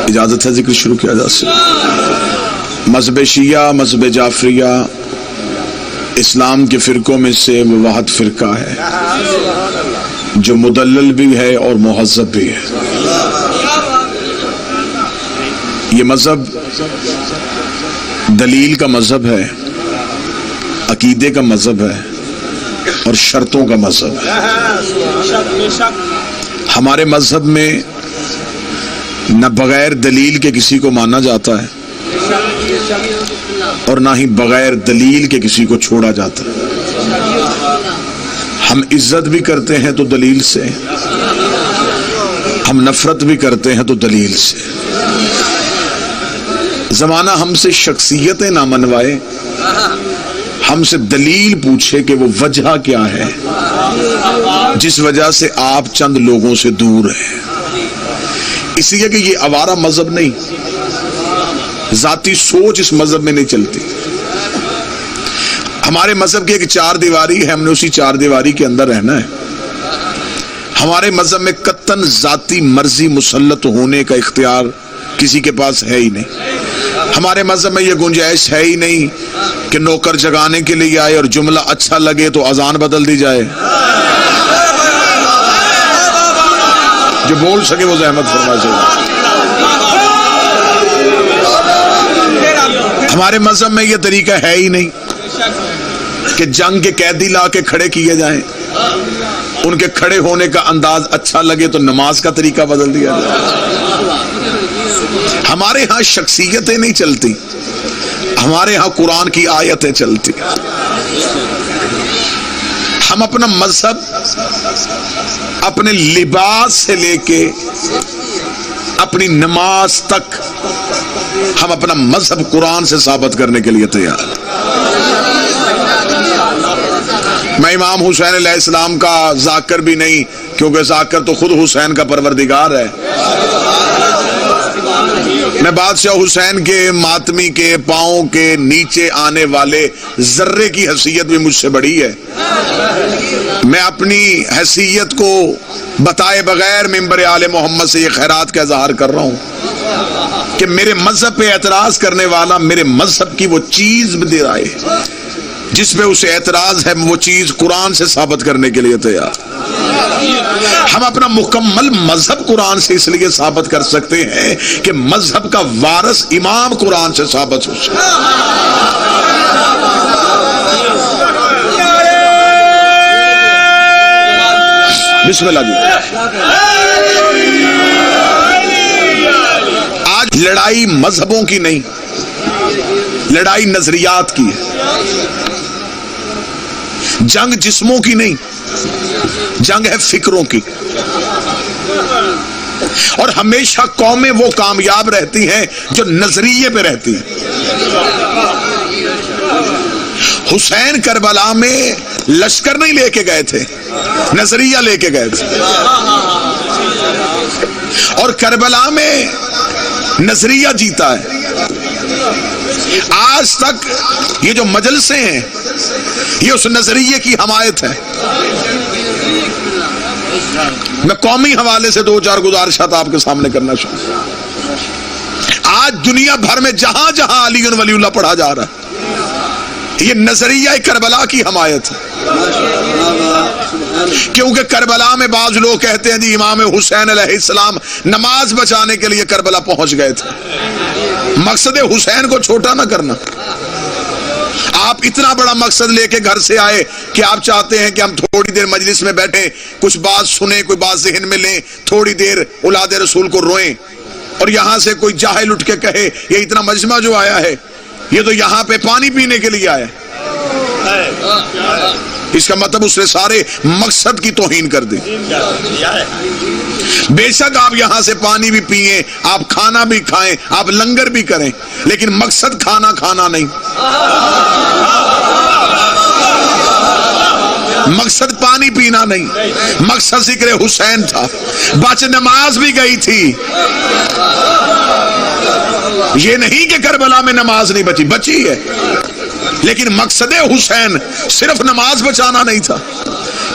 اجازت ہے ذکر شروع کیا جا سکتا؟ مذہب شیعہ، مذہب جعفریہ اسلام کے فرقوں میں سے وہ واحد فرقہ ہے جو مدلل بھی ہے اور مہذب بھی ہے۔ یہ مذہب دلیل کا مذہب ہے، عقیدے کا مذہب ہے اور شرطوں کا مذہب ہے۔ ہمارے مذہب میں نہ بغیر دلیل کے کسی کو مانا جاتا ہے اور نہ ہی بغیر دلیل کے کسی کو چھوڑا جاتا ہے۔ ہم عزت بھی کرتے ہیں تو دلیل سے، ہم نفرت بھی کرتے ہیں تو دلیل سے۔ زمانہ ہم سے شخصیتیں نہ منوائے، ہم سے دلیل پوچھے کہ وہ وجہ کیا ہے جس وجہ سے آپ چند لوگوں سے دور ہیں۔ اس لیے کہ یہ آوارہ مذہب نہیں، ذاتی سوچ اس مذہب میں نہیں چلتی۔ ہمارے مذہب کی ایک چار دیواری ہے، ہم نے اسی چار دیواری کے اندر رہنا ہے۔ ہمارے مذہب میں قطعاً ذاتی مرضی مسلط ہونے کا اختیار کسی کے پاس ہے ہی نہیں۔ ہمارے مذہب میں یہ گنجائش ہے ہی نہیں کہ نوکر جگانے کے لیے آئے اور جملہ اچھا لگے تو اذان بدل دی جائے۔ جو بول سکے وہ زحمت فرمائے چاہیے۔ ہمارے مذہب میں یہ طریقہ ہے ہی نہیں کہ جنگ کے قیدی لا کے کھڑے کیے جائیں، ان کے کھڑے ہونے کا انداز اچھا لگے تو نماز کا طریقہ بدل دیا جائے۔ ہمارے ہاں شخصیتیں نہیں چلتی، ہمارے ہاں قرآن کی آیتیں چلتی۔ ہم اپنا مذہب اپنے لباس سے لے کے اپنی نماز تک ہم اپنا مذہب قرآن سے ثابت کرنے کے لیے تیار ہیں۔ میں امام حسین علیہ السلام کا ذاکر بھی نہیں، کیونکہ ذاکر تو خود حسین کا پروردگار ہے۔ میں بادشاہ حسین کے ماتمی کے پاؤں کے نیچے آنے والے ذرے کی حیثیت بھی مجھ سے بڑی ہے۔ میں اپنی حیثیت کو بتائے بغیر ممبر آل محمد سے یہ خیرات کا اظہار کر رہا ہوں کہ میرے مذہب پہ اعتراض کرنے والا میرے مذہب کی وہ چیز بھی دے رہا ہے جس پہ اسے اعتراض ہے، وہ چیز قرآن سے ثابت کرنے کے لیے تیار۔ ہم اپنا مکمل مذہب قرآن سے اس لیے ثابت کر سکتے ہیں کہ مذہب کا وارث امام قرآن سے ثابت ہو سکتا ہے۔ بسم اللہ جی۔ آج لڑائی مذہبوں کی نہیں، لڑائی نظریات کی ہے۔ جنگ جسموں کی نہیں، جنگ ہے فکروں کی۔ اور ہمیشہ قومیں وہ کامیاب رہتی ہیں جو نظریے پہ رہتی ہیں۔ حسین کربلا میں لشکر نہیں لے کے گئے تھے، نظریہ لے کے گئے تھے، اور کربلا میں نظریہ جیتا ہے۔ آج تک یہ جو مجلسیں ہیں یہ اس نظریے کی حمایت ہے۔ میں قومی حوالے سے دو چار گزارشات آپ کے سامنے کرنا چاہوں۔ آج دنیا بھر میں جہاں جہاں علی ولی اللہ پڑھا جا رہا ہے، یہ نظریہ کربلا کی حمایت ہے۔ کیونکہ کربلا میں بعض لوگ کہتے ہیں جی امام حسین علیہ السلام نماز بچانے کے لیے کربلا پہنچ گئے تھے۔ مقصد حسین کو چھوٹا نہ کرنا۔ آپ اتنا بڑا مقصد لے کے گھر سے آئے کہ آپ چاہتے ہیں کہ ہم تھوڑی دیر مجلس میں بیٹھیں، کچھ بات سنیں، کوئی بات ذہن میں لیں، تھوڑی دیر اولاد رسول کو روئیں، اور یہاں سے کوئی جاہل اٹھ کے کہے یہ اتنا مجمع جو آیا ہے یہ تو یہاں پہ پانی پینے کے لیے آیا ہے، اس کا مطلب اس نے سارے مقصد کی توہین کر دی۔ بے شک آپ یہاں سے پانی بھی پئیں، آپ کھانا بھی کھائیں، آپ لنگر بھی کریں، لیکن مقصد کھانا کھانا نہیں، مقصد پانی پینا نہیں، مقصد ذکر حسین تھا۔ بچ نماز بھی گئی تھی، یہ نہیں کہ کربلا میں نماز نہیں بچی، بچی ہے، لیکن مقصد حسین صرف نماز بچانا نہیں تھا۔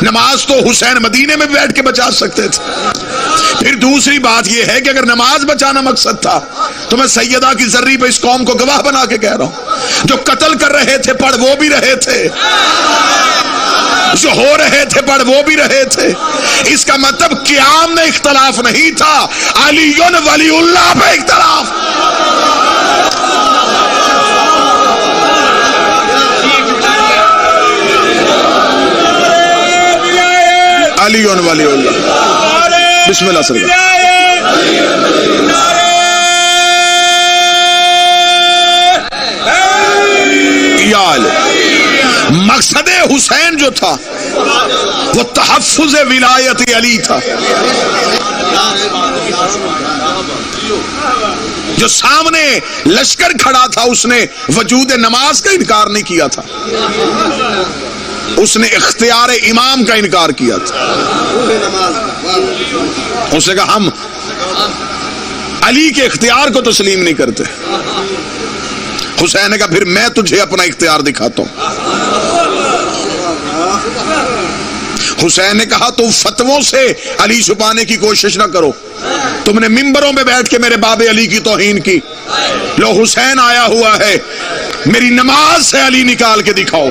نماز تو حسین مدینے میں بیٹھ کے بچا سکتے تھے۔ پھر دوسری بات یہ ہے کہ اگر نماز بچانا مقصد تھا تو میں سیدہ کی ذری پہ اس قوم کو گواہ بنا کے کہہ رہا ہوں، جو قتل کر رہے تھے پڑھ وہ بھی رہے تھے، جو ہو رہے تھے پڑھ وہ بھی رہے تھے۔ اس کا مطلب قیام میں اختلاف نہیں تھا، علی ولی اللہ پہ اختلاف۔ علی ولی اللہ، بسم اللہ سرکار۔ مقصد حسین جو تھا وہ تحفظ ولایت علی تھا۔ جو سامنے لشکر کھڑا تھا اس نے وجود نماز کا انکار نہیں کیا تھا، اس نے اختیار امام کا انکار کیا تھا۔ اس نے کہا ہم علی کے اختیار کو تسلیم نہیں کرتے۔ حسین نے کہا پھر میں تجھے اپنا اختیار دکھاتا ہوں۔ حسین نے کہا تم فتووں سے علی چھپانے کی کوشش نہ کرو، تم نے ممبروں میں بیٹھ کے میرے باب علی کی توہین کی، لو حسین آیا ہوا ہے، میری نماز سے علی نکال کے دکھاؤ۔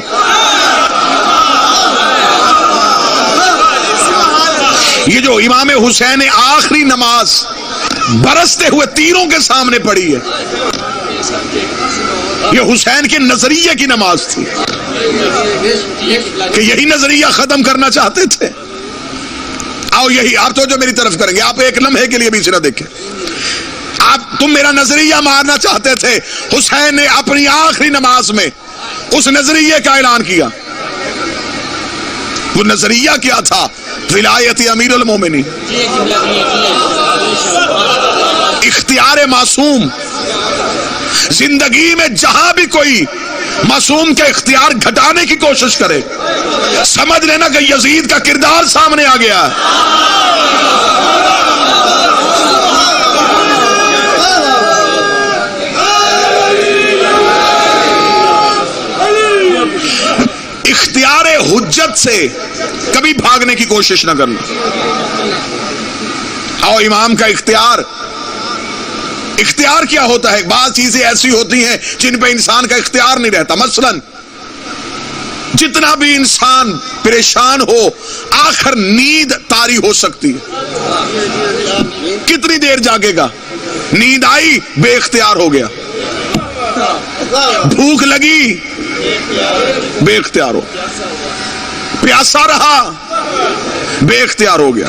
یہ جو امام حسین نے آخری نماز برستے ہوئے تیروں کے سامنے پڑھی ہے، یہ حسین کے نظریے کی نماز تھی کہ یہی نظریہ ختم کرنا چاہتے تھے۔ آؤ یہی آپ تو جو میری طرف کریں گے، آپ ایک لمحے کے لیے بھی نہ دیکھیں، تم میرا نظریہ مارنا چاہتے تھے، حسین نے اپنی آخری نماز میں اس نظریے کا اعلان کیا۔ وہ نظریہ کیا تھا؟ ولایت امیر المومنین، اختیار معصوم۔ زندگی میں جہاں بھی کوئی معصوم کے اختیار گھٹانے کی کوشش کرے، سمجھ لینا کہ یزید کا کردار سامنے آ گیا ہے۔ اختیار حجت سے کبھی بھاگنے کی کوشش نہ کرنا۔ آؤ امام کا اختیار کیا ہوتا ہے؟ بعض چیزیں ایسی ہوتی ہیں جن پہ انسان کا اختیار نہیں رہتا۔ مثلا جتنا بھی انسان پریشان ہو، آخر نیند طاری ہو سکتی ہے۔ کتنی دیر جاگے گا؟ نیند آئی، بے اختیار ہو گیا۔ بھوک لگی، بے اختیار ہو۔ پیاسا رہا، بے اختیار ہو گیا۔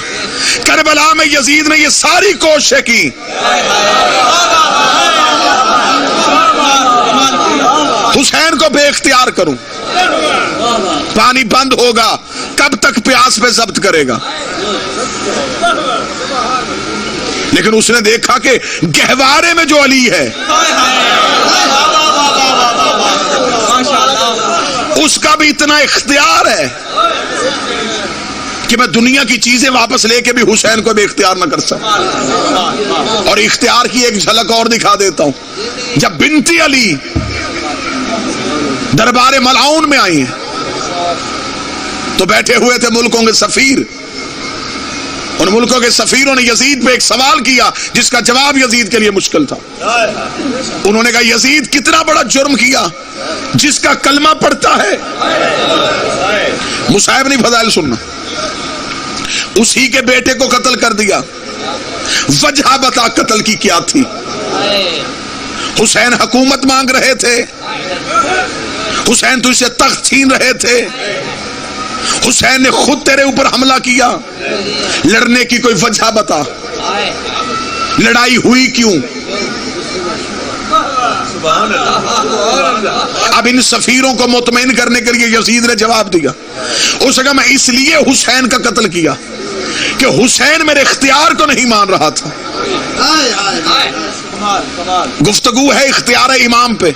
کربلا میں یزید نے یہ ساری کوششیں کی، حسین کو بے اختیار کروں، پانی بند ہوگا، کب تک پیاس پہ ضبط کرے گا؟ لیکن اس نے دیکھا کہ گہوارے میں جو علی ہے اس کا بھی اتنا اختیار ہے کہ میں دنیا کی چیزیں واپس لے کے بھی حسین کو بھی اختیار نہ کر سکتا۔ اور اختیار کی ایک جھلک اور دکھا دیتا ہوں۔ جب بنتی علی دربار ملعون میں آئی ہیں تو بیٹھے ہوئے تھے ملکوں کے سفیر۔ ان ملکوں کے سفیروں نے یزید پہ ایک سوال کیا جس کا جواب یزید کے لیے مشکل تھا۔ انہوں نے کہا یزید کتنا بڑا جرم کیا جس کا کلمہ پڑھتا ہے۔ مصعب نے فضائل سننا، اسی کے بیٹے کو قتل کر دیا، وجہ بتا قتل کی کیا تھی؟ حسین حکومت مانگ رہے تھے، حسین تجھ سے تخت چھین رہے تھے، حسین نے خود تیرے اوپر حملہ کیا، لڑنے کی کوئی وجہ بتا، لڑائی ہوئی کیوں؟ اب ان سفیروں کو مطمئن کرنے کے لیے یزید نے جواب دیا، اس نے کہا میں اس لیے حسین کا قتل کیا کہ حسین میرے اختیار کو نہیں مان رہا تھا۔ گفتگو ہے اختیار امام پہ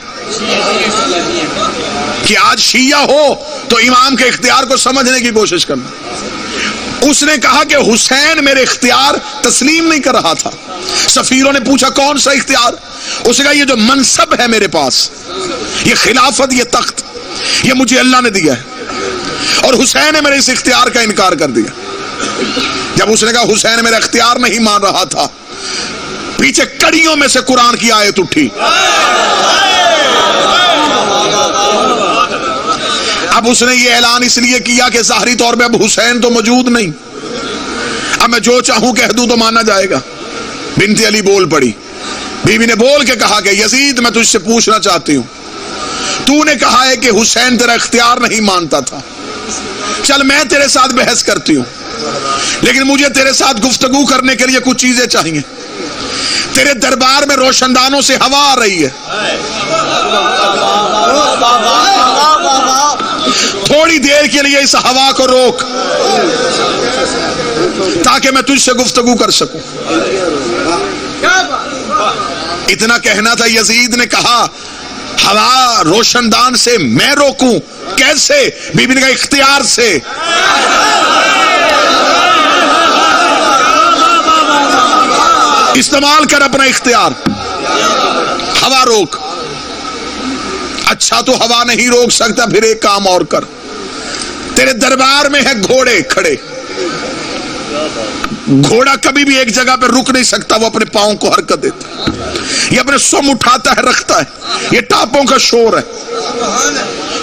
کہ آج شیعہ ہو تو امام کے اختیار کو سمجھنے کی کوشش کرنا۔ اس نے کہا کہ حسین میرے اختیار تسلیم نہیں کر رہا تھا۔ سفیروں نے پوچھا کون سا اختیار؟ اس نے کہا یہ جو منصب ہے میرے پاس، یہ خلافت، یہ تخت، یہ مجھے اللہ نے دیا ہے، اور حسین نے میرے اس اختیار کا انکار کر دیا. جب اس نے کہا حسین میرا اختیار نہیں مان رہا تھا, پیچھے کڑیوں میں سے قرآن کی آیت اٹھی. اب اس نے یہ اعلان اس لیے کیا کہ ظاہری طور پہ اب حسین تو موجود نہیں, اب میں جو چاہوں کہہ دوں تو مانا جائے گا. بنت علی بول پڑی, بیوی نے بول کے کہا کہ یزید میں تجھ سے پوچھنا چاہتی ہوں, تو نے کہا ہے کہ حسین تیرا اختیار نہیں مانتا تھا, چل میں تیرے ساتھ بحث کرتی ہوں, لیکن مجھے تیرے ساتھ گفتگو کرنے کے لیے کچھ چیزیں چاہیے. تیرے دربار میں روشن دانوں سے ہوا آ رہی ہے, تھوڑی دیر کے لیے اس ہوا کو روک تاکہ میں تجھ سے گفتگو کر سکوں. اتنا کہنا تھا. یزید نے کہا ہوا روشن دان سے میں روکوں کیسے؟ بی بی نے کہا اختیار سے. استعمال کر اپنا اختیار, ہوا روک. اچھا تو ہوا نہیں روک سکتا, پھر ایک کام اور کر. تیرے دربار میں ہے گھوڑے کھڑے, گھوڑا کبھی بھی ایک جگہ پہ رک نہیں سکتا, وہ اپنے پاؤں کو حرکت دیتا ہے, یہ اپنے سم اٹھاتا ہے رکھتا ہے, یہ ٹاپوں کا شور ہے.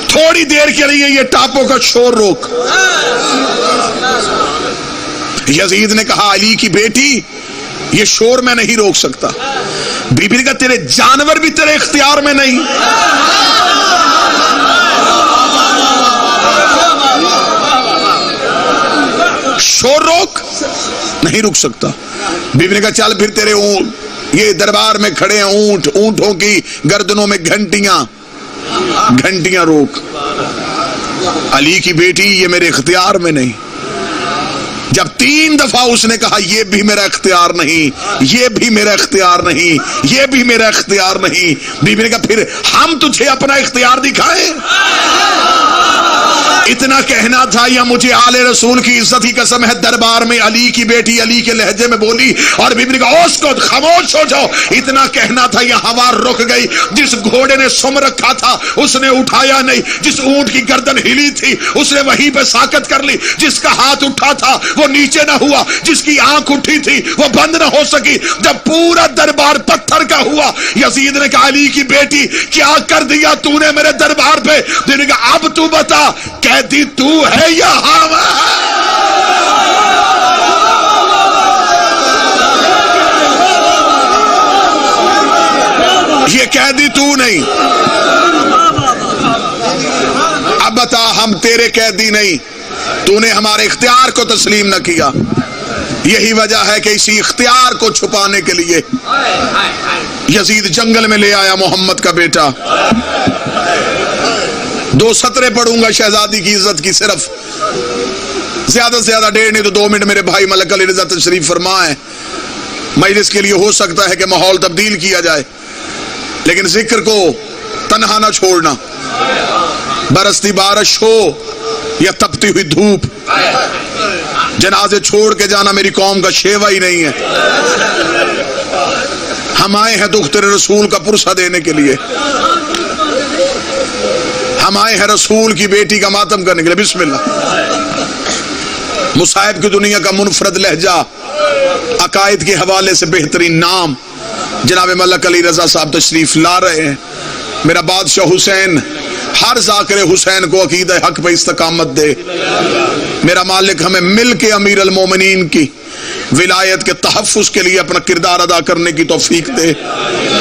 تھوڑی دیر کے لیے یہ ٹاپوں کا شور روک. یزید نے کہا علی کی بیٹی یہ شور میں نہیں روک سکتا. بی بی نے کہا تیرے جانور بھی تیرے اختیار میں نہیں. شور روک نہیں رک سکتا. بی بی نے کہا چل پھر تیرے یہ دربار میں کھڑے ہیں اونٹ, اونٹوں کی گردنوں میں گھنٹیاں, گھنٹیاں روک. علی کی بیٹی یہ میرے اختیار میں نہیں. جب 3 دفعہ اس نے کہا یہ بھی میرا اختیار نہیں, یہ بھی میرا اختیار نہیں, یہ بھی میرا اختیار نہیں, بی بی نے کہا پھر ہم تجھے اپنا اختیار دکھائیں. اتنا کہنا تھا یا مجھے آل رسول کی عزت کی قسم ہے, دربار میں علی کی بیٹی علی کے لہجے میں بولی اور بی بی نے کہا اس کو خاموش ہو جاؤ. اتنا کہنا تھا یا ہوا رک گئی. جس گھوڑے نے سم رکھا تھا اس نے اٹھایا نہیں, جس اونٹ کی گردن ہلی تھی اس نے وہیں پہ ساکت کر لی, جس کا ہاتھ اٹھا تھا وہ نیچے نہ ہوا, جس کی آنکھ اٹھی تھی وہ بند نہ ہو سکی. جب پورا دربار پتھر کا ہوا, یزید نے کہا علی کی بیٹی کیا کر دیا تو نے میرے دربار پہ؟ نے کہا اب تو بتا قیدی تو ہے یا ہم ہے؟ یہ قیدی تو نہیں, اب بتا ہم تیرے قیدی نہیں, تو نے ہمارے اختیار کو تسلیم نہ کیا. یہی وجہ ہے کہ اسی اختیار کو چھپانے کے لیے یزید جنگل میں لے آیا محمد کا بیٹا. 2 سطریں پڑھوں گا شہزادی کی عزت کی, صرف زیادہ سے زیادہ 1.5 نہیں تو 2 منٹ میرے بھائی ملک علی رضا تشریف فرما ہے. مجلس کے لیے ہو سکتا ہے کہ ماحول تبدیل کیا جائے, لیکن ذکر کو تنہا نہ چھوڑنا. برستی بارش ہو یا تپتی ہوئی دھوپ, جنازے چھوڑ کے جانا میری قوم کا شیوا ہی نہیں ہے. ہم آئے ہیں دکھ تیرے رسول کا پرسہ دینے کے لیے, ہم آئے ہیں رسول کی بیٹی کا ماتم کرنے کے لیے. بسم اللہ. مصائب کی دنیا کا منفرد لہجہ, عقائد کے حوالے سے بہترین نام جناب ملک علی رضا صاحب تشریف لا رہے ہیں. میرا بادشاہ حسین ہر ذاکر حسین کو عقیدہ حق پہ استقامت دے. میرا مالک ہمیں مل کے امیر المومنین کی ولایت کے تحفظ کے لیے اپنا کردار ادا کرنے کی توفیق دے.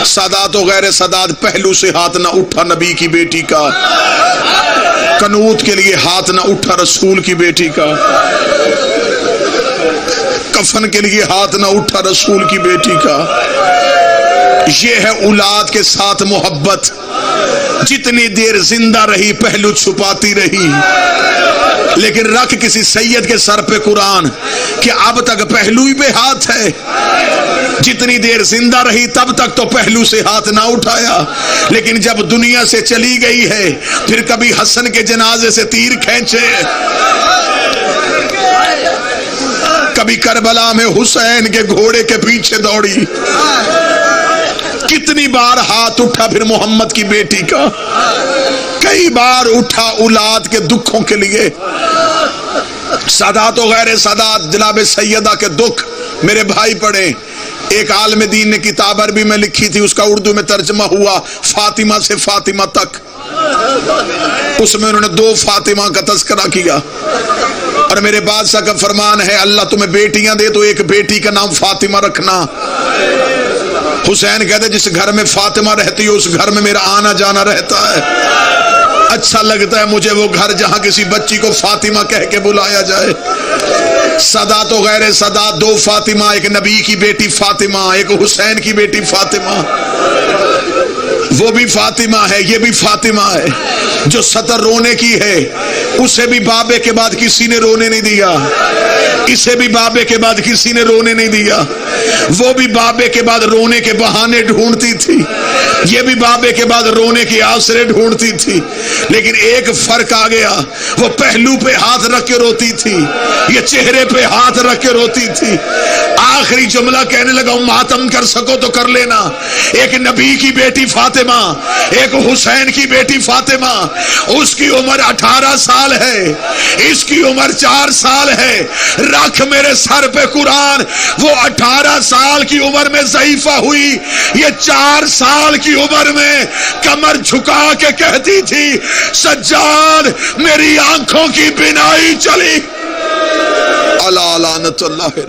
سادات و غیر سادات پہلو سے ہاتھ نہ اٹھا نبی کی بیٹی کا, قنوت کے لیے ہاتھ نہ اٹھا رسول کی بیٹی کا, کفن کے لیے ہاتھ نہ اٹھا رسول کی بیٹی کا. یہ ہے اولاد کے ساتھ محبت. جتنی دیر زندہ رہی پہلو چھپاتی رہی, لیکن رکھ کسی سید کے سر پہ قرآن کہ اب تک پہلو ہی پہ ہاتھ ہے. جتنی دیر زندہ رہی تب تک تو پہلو سے ہاتھ نہ اٹھایا, لیکن جب دنیا سے چلی گئی ہے پھر کبھی حسن کے جنازے سے تیر کھینچے, کبھی کربلا میں حسین کے گھوڑے کے پیچھے دوڑی. کتنی بار ہاتھ اٹھا پھر محمد کی بیٹی کا. کئی بار اٹھا اولاد کے دکھوں کے لیے. سادات و غیر سادات جناب سیدہ کے دکھ میرے بھائی پڑھیں. ایک عالم دین نے کتاب عربی میں لکھی تھی، اس کا اردو میں ترجمہ ہوا فاطمہ سے فاطمہ تک. اس میں انہوں نے 2 فاطمہ کا تذکرہ کیا. اور میرے بادشاہ کا فرمان ہے اللہ تمہیں بیٹیاں دے تو ایک بیٹی کا نام فاطمہ رکھنا. حسین کہتے جس گھر میں فاطمہ رہتی ہے اس گھر میں میرا آنا جانا رہتا ہے. اچھا لگتا ہے مجھے وہ گھر جہاں کسی بچی کو فاطمہ کہہ کے بلایا جائے. سادات و غیر سادات 2 فاطمہ، ایک نبی کی بیٹی فاطمہ، ایک حسین کی بیٹی فاطمہ. وہ بھی فاطمہ ہے، یہ بھی فاطمہ ہے. جو سطر رونے کی ہے اسے بھی بابے کے بعد کسی نے رونے نہیں دیا، اسے بھی بابے کے بعد کسی نے رونے نہیں دیا. وہ بھی بابے کے بعد رونے کے بہانے ڈھونڈتی تھی، یہ بھی بابے کے بعد رونے کے آسرے ڈھونڈتی تھی. لیکن ایک فرق آ گیا، وہ پہلو پہ ہاتھ رکھ کے روتی تھی، یہ چہرے پہ ہاتھ رکھ کے روتی تھی. آخری جملہ کہنے لگا ماتم کر سکو تو کر لینا. ایک نبی کی بیٹی فاطمہ، ایک حسین کی بیٹی فاطمہ. اس کی عمر 18 سال ہے، اس کی عمر 4 سال ہے. رکھ میرے سر پہ قرآن. وہ 18 سال کی عمر میں ضعیفہ ہوئی، یہ 4 سال کی عمر میں کمر جھکا کے کہتی تھی سجاد میری آنکھوں کی بینائی چلی. اللہ لعنت اللہ.